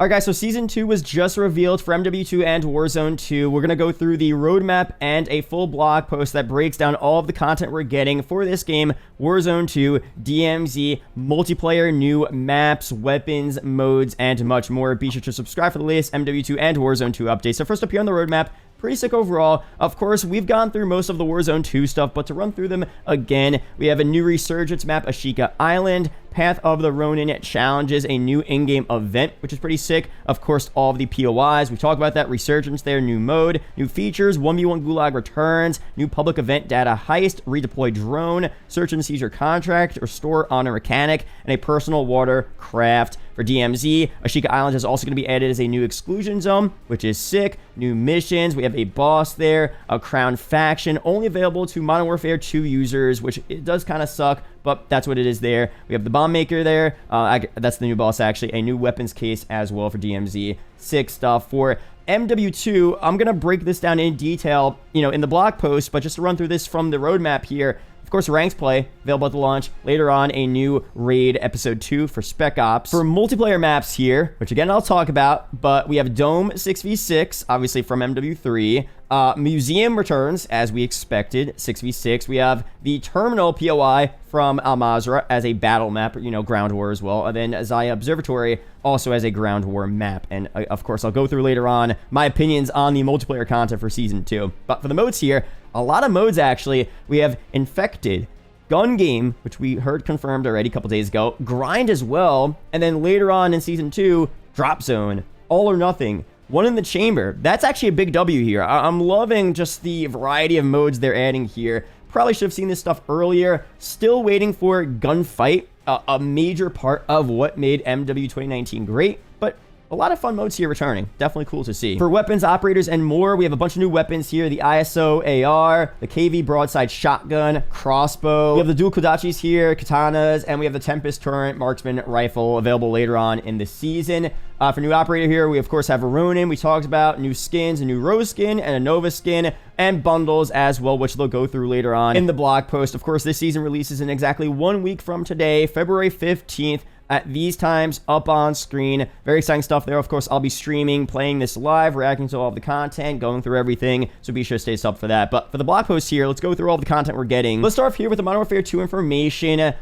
Alright guys, so Season 2 was just revealed for MW2 and Warzone 2. We're going to go through the roadmap and a full blog post that breaks down all of the content we're getting for this game, Warzone 2, DMZ, multiplayer, new maps, weapons, modes, and much more. Be sure to subscribe for the latest MW2 and Warzone 2 updates. So first up here on the roadmap, pretty sick overall. Of course, we've gone through most of the Warzone 2 stuff, but to run through them again, we have a new Resurgence map, Ashika Island, Path of the Ronin challenges, a new in-game event, which is pretty sick. Of course, all of the POIs, we talked about that. Resurgence there, new mode, new features, 1v1 Gulag returns, new public event data heist, redeploy drone, search and seizure contract, restore honor mechanic, and a personal water craft. For DMZ, Ashika Island is also going to be added as a new exclusion zone, which is sick. New missions, we have a boss there, a crown faction, only available to Modern Warfare 2 users, which it does kind of suck, but that's what it is there. We have the bomb maker there. That's the new boss, actually. A new weapons case as well for DMZ. Sick stuff. For MW2, I'm going to break this down in detail, in the blog post, but just to run through this from the roadmap here. Of course, ranked play, available at the launch. Later on, a new raid episode 2 for Spec Ops. For multiplayer maps here, which again, I'll talk about, but we have Dome 6v6, obviously from MW3. Museum returns, as we expected, 6v6. We have the Terminal POI from Al Mazrah as a battle map, ground war as well. And then Zaya Observatory also as a ground war map. And of course, I'll go through later on my opinions on the multiplayer content for Season 2. But for the modes here, a lot of modes actually. We have Infected, Gun Game, which we heard confirmed already a couple days ago, Grind as well, and then later on in Season 2, Drop Zone, All or Nothing, One in the Chamber. That's actually a big W here. I'm loving just the variety of modes they're adding here. Probably should have seen this stuff earlier. Still waiting for Gunfight, a major part of what made MW 2019 great, but a lot of fun modes here returning. Definitely cool to see. For weapons, operators, and more, we have a bunch of new weapons here. The ISO AR, the KV broadside shotgun, crossbow. We have the dual kodachis here, katanas, and we have the Tempest Turret marksman rifle available later on in the season. For new operator here, we of course have a Ronin. We talked about new skins, a new Rose skin, and a Nova skin, and bundles as well, which they'll go through later on in the blog post. Of course, this season releases in exactly 1 week from today, February 15th. At these times, up on screen. Very exciting stuff there. Of course, I'll be streaming, playing this live, reacting to all of the content, going through everything, so be sure to stay subbed for that. But for the blog post here, let's go through all the content we're getting. Let's start off here with the Modern Warfare 2 information.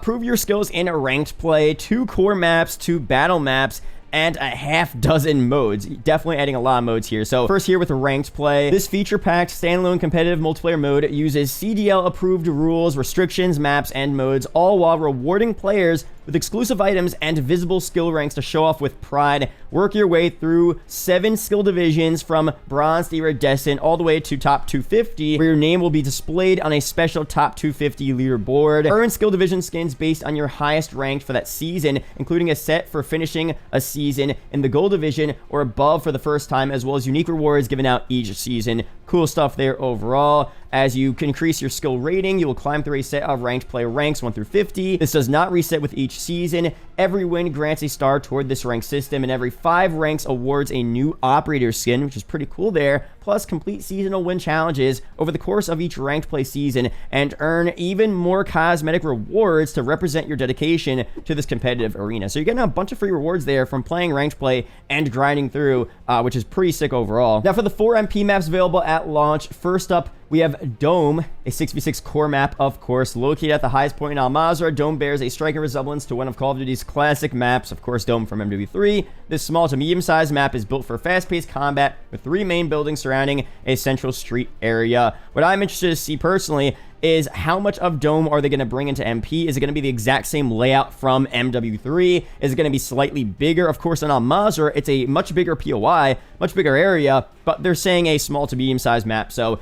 Prove your skills in ranked play, 2 core maps, 2 battle maps, and a half dozen modes. Definitely adding a lot of modes here. So first here with ranked play, this feature-packed standalone competitive multiplayer mode uses CDL approved rules, restrictions, maps, and modes, all while rewarding players with exclusive items and visible skill ranks to show off with pride. Work your way through 7 skill divisions from bronze to iridescent all the way to top 250, where your name will be displayed on a special top 250 leaderboard. Earn skill division skins based on your highest rank for that season, including a set for finishing a season in the gold division or above for the first time, as well as unique rewards given out each season. Cool stuff there overall. As you increase your skill rating, you will climb through a set of ranked player ranks 1 through 50. This does not reset with each season. Every win grants a star toward this rank system, and every 5 ranks awards a new operator skin, which is pretty cool there. Plus, complete seasonal win challenges over the course of each ranked play season and earn even more cosmetic rewards to represent your dedication to this competitive arena. So you're getting a bunch of free rewards there from playing ranked play and grinding through, which is pretty sick overall. Now for the 4 MP maps available at launch, first up, we have Dome, a 6v6 core map, of course, located at the highest point in Al Mazrah. Dome bears a striking resemblance to one of Call of Duty's classic maps, of course, Dome from MW3. This small to medium-sized map is built for fast-paced combat with 3 main buildings surrounding a central street area. What I'm interested to see personally is how much of Dome are they going to bring into MP? Is it going to be the exact same layout from MW3? Is it going to be slightly bigger? Of course, in Al Mazrah, it's a much bigger POI, much bigger area, but they're saying a small to medium-sized map, so,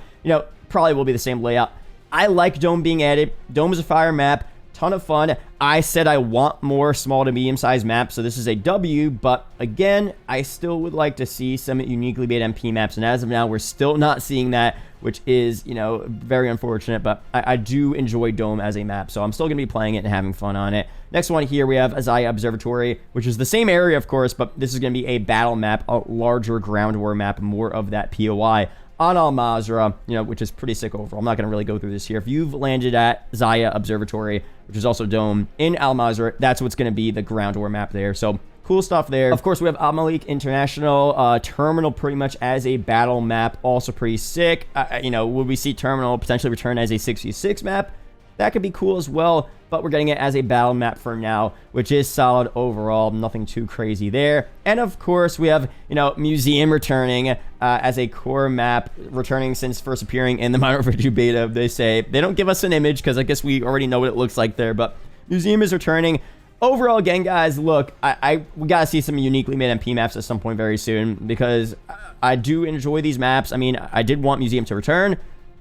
probably will be the same layout. I like Dome being added. Dome is a fire map, ton of fun. I said I want more small to medium-sized maps, so this is a W, but again, I still would like to see some uniquely made MP maps, and as of now, we're still not seeing that, which is, very unfortunate, but I do enjoy Dome as a map, so I'm still going to be playing it and having fun on it. Next one here, we have Zaya Observatory, which is the same area, of course, but this is going to be a battle map, a larger ground war map, more of that POI on Al Mazrah, which is pretty sick overall. I'm not going to really go through this here. If you've landed at Zaya Observatory, which is also Dome in Al Mazrah, that's what's going to be the ground war map there. So Cool stuff there. Of course, we have Amalik International Terminal pretty much as a battle map. Also pretty sick. You know, would we see Terminal potentially return as a 6v6 map? That could be cool as well, but we're getting it as a battle map for now, which is solid overall. Nothing too crazy there. And of course, we have, you know, Museum returning as a core map, returning since first appearing in the Modern Warfare 2 beta. They say they don't give us an image because I guess we already know what it looks like there, but Museum is returning. Overall, again, guys, look, we gotta see some uniquely made MP maps at some point very soon because I do enjoy these maps. I mean, I did want Museum to return.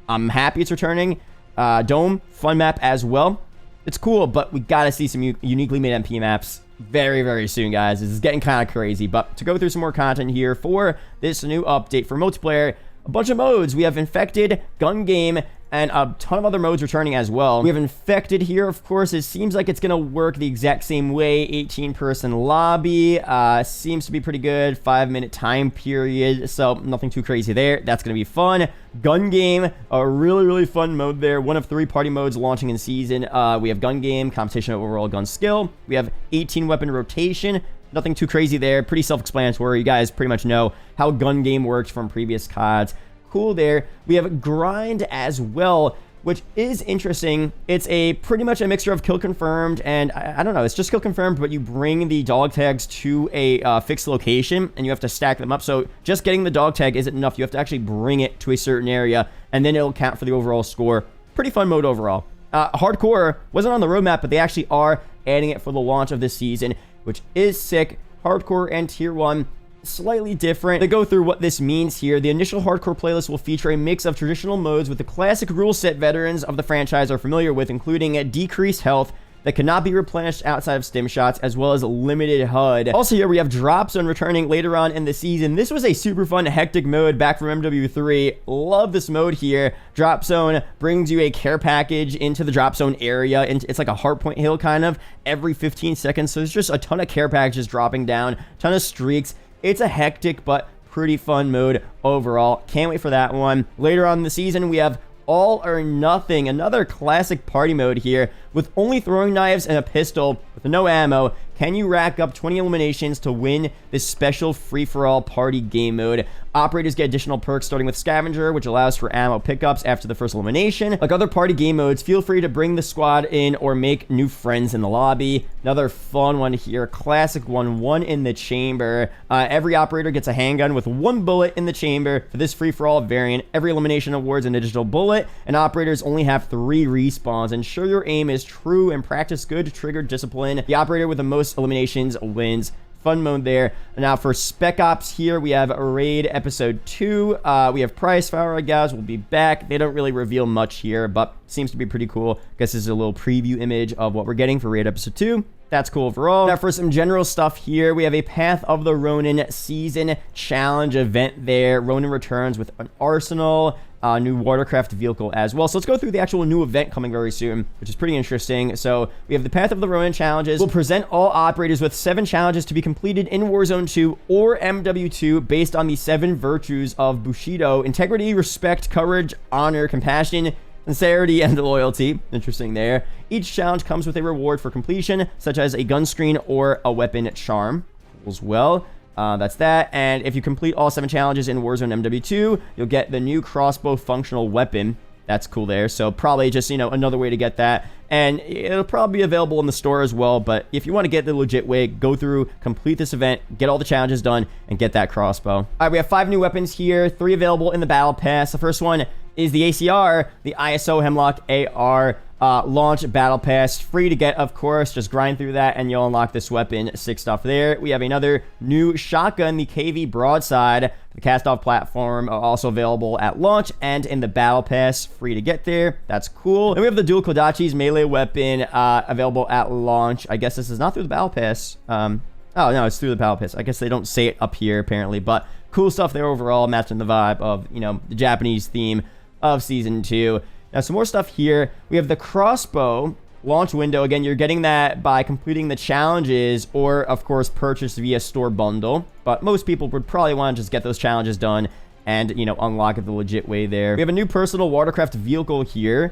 I'm happy it's returning. Dome, fun map as well. It's cool, but we gotta see some uniquely made MP maps very, very soon, guys. This is getting kind of crazy. But to go through some more content here for this new update for multiplayer, a bunch of modes. We have Infected, Gun Game, and a ton of other modes returning as well. We have Infected here, of course. It seems like it's going to work the exact same way. 18-person lobby. Seems to be pretty good. 5-minute time period. So nothing too crazy there. That's going to be fun. Gun Game, a really, really fun mode there. One of 3 party modes launching in season. We have Gun Game, competition of overall gun skill. We have 18-weapon rotation. Nothing too crazy there. Pretty self-explanatory. You guys pretty much know how Gun Game worked from previous CODs. Cool there. We have Grind as well, which is interesting. It's a pretty much a mixture of kill confirmed and I don't know. It's just kill confirmed, but you bring the dog tags to a fixed location and you have to stack them up. So just getting the dog tag isn't enough. You have to actually bring it to a certain area and then it'll count for the overall score. Pretty fun mode overall. Hardcore wasn't on the roadmap, but they actually are adding it for the launch of this season, which is sick. Hardcore and Tier 1, slightly different. To go through what this means here, the initial Hardcore playlist will feature a mix of traditional modes with the classic rule set veterans of the franchise are familiar with, including a decreased health that cannot be replenished outside of stim shots, as well as a limited HUD. Also here we have Drop Zone returning later on in the season. This was a super fun hectic mode back from MW3. Love this mode here. Drop Zone brings you a care package into the Drop Zone area, and it's like a hardpoint hill kind of every 15 seconds. So there's just a ton of care packages dropping down, ton of streaks. It's a hectic but pretty fun mode overall. Can't wait for that one. Later on in the season, we have All or Nothing, another classic party mode here. With only throwing knives and a pistol with no ammo, can you rack up 20 eliminations to win this special free-for-all party game mode? Operators get additional perks starting with Scavenger, which allows for ammo pickups after the first elimination. Like other party game modes, feel free to bring the squad in or make new friends in the lobby. Another fun one here, classic one in the chamber. Every operator gets a handgun with 1 bullet in the chamber. For this free-for-all variant, every elimination awards an additional bullet, and operators only have 3 respawns. Ensure your aim is true and practice good trigger discipline. The operator with the most eliminations wins. Fun mode there. Now for Spec Ops here, we have Raid Episode 2. We have Price Fire, guys. Will be back. They don't really reveal much here, but seems to be pretty cool. Guess this is a little preview image of what we're getting for Raid Episode 2. That's cool overall. Now for some general stuff here, we have a Path of the Ronin Season Challenge event there. Ronin returns with an arsenal, new watercraft vehicle as well. So let's go through the actual new event coming very soon, which is pretty interesting. So we have the Path of the Ronin challenges. We'll present all operators with 7 challenges to be completed in Warzone 2 or MW2 based on the 7 virtues of Bushido: integrity, respect, courage, honor, compassion, sincerity, and loyalty. Interesting there. Each challenge comes with a reward for completion, such as a gun screen or a weapon charm as well. That's that. And if you complete all 7 challenges in Warzone MW2, you'll get the new crossbow functional weapon. That's cool there. So probably just, you know, another way to get that. And it'll probably be available in the store as well. But if you want to get the legit way, go through, complete this event, get all the challenges done, and get that crossbow. All right, we have 5 new weapons here, 3 available in the Battle Pass. The first one is the ACR, the ISO Hemlock AR. Launch Battle Pass, free to get, of course. Just grind through that and you'll unlock this weapon. Sick stuff there. We have another new shotgun, the KV Broadside, the cast-off platform, also available at launch and in the Battle Pass, free to get there. That's cool. Then we have the dual Kodachi's melee weapon, available at launch. I guess this is not through the Battle Pass. Oh no, it's through the Battle Pass. I guess they don't say it up here apparently, but cool stuff there overall, matching the vibe of, you know, the Japanese theme of Season 2. Now, some more stuff here. We have the crossbow launch window. Again, you're getting that by completing the challenges or, of course, purchase via store bundle. But most people would probably want to just get those challenges done and, you know, unlock it the legit way there. We have a new personal watercraft vehicle here.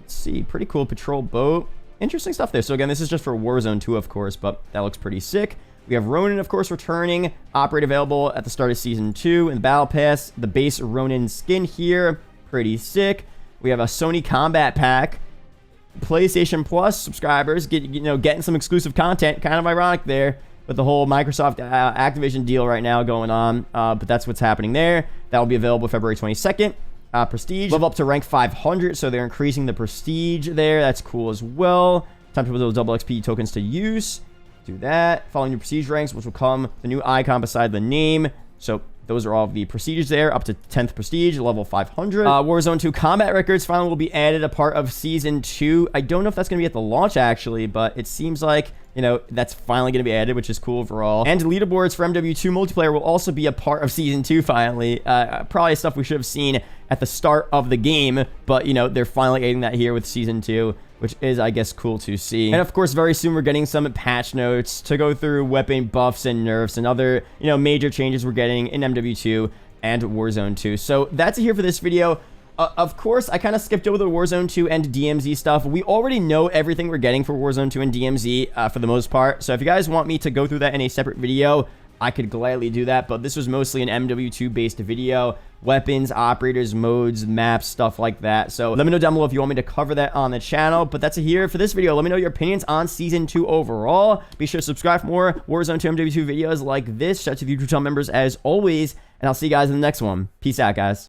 Let's see. Pretty cool patrol boat. Interesting stuff there. So, again, this is just for Warzone 2, of course, but that looks pretty sick. We have Ronin, of course, returning. Operate available at the start of Season 2 in the Battle Pass. The base Ronin skin here. Pretty sick. We have a Sony Combat Pack. PlayStation Plus subscribers getting some exclusive content. Kind of ironic there with the whole Microsoft Activision deal right now going on. But that's what's happening there. That will be available February 22nd. Prestige. Level up to rank 500, so they're increasing the prestige there. That's cool as well. Time to put those double XP tokens to use. Do that. Following your prestige ranks, which will come the new icon beside the name. So those are all of the prestiges there, up to 10th prestige, level 500. Warzone 2 combat records finally will be added, a part of Season 2. I don't know if that's going to be at the launch, actually, but it seems like, that's finally going to be added, which is cool overall. And leaderboards for MW2 multiplayer will also be a part of Season 2 finally. Probably stuff we should have seen at the start of the game, but, they're finally adding that here with Season 2. Which is, I guess, cool to see. And, of course, very soon we're getting some patch notes to go through weapon buffs and nerfs and other, major changes we're getting in MW2 and Warzone 2. So that's it here for this video. Of course, I kind of skipped over the Warzone 2 and DMZ stuff. We already know everything we're getting for Warzone 2 and DMZ for the most part. So if you guys want me to go through that in a separate video, I could gladly do that, but this was mostly an MW2 based video. Weapons, operators, modes, maps, stuff like that. So let me know down below if you want me to cover that on the channel. But that's it here for this video. Let me know your opinions on Season 2 overall. Be sure to subscribe for more Warzone 2 MW2 videos like this. Shout out to the YouTube channel members as always. And I'll see you guys in the next one. Peace out, guys.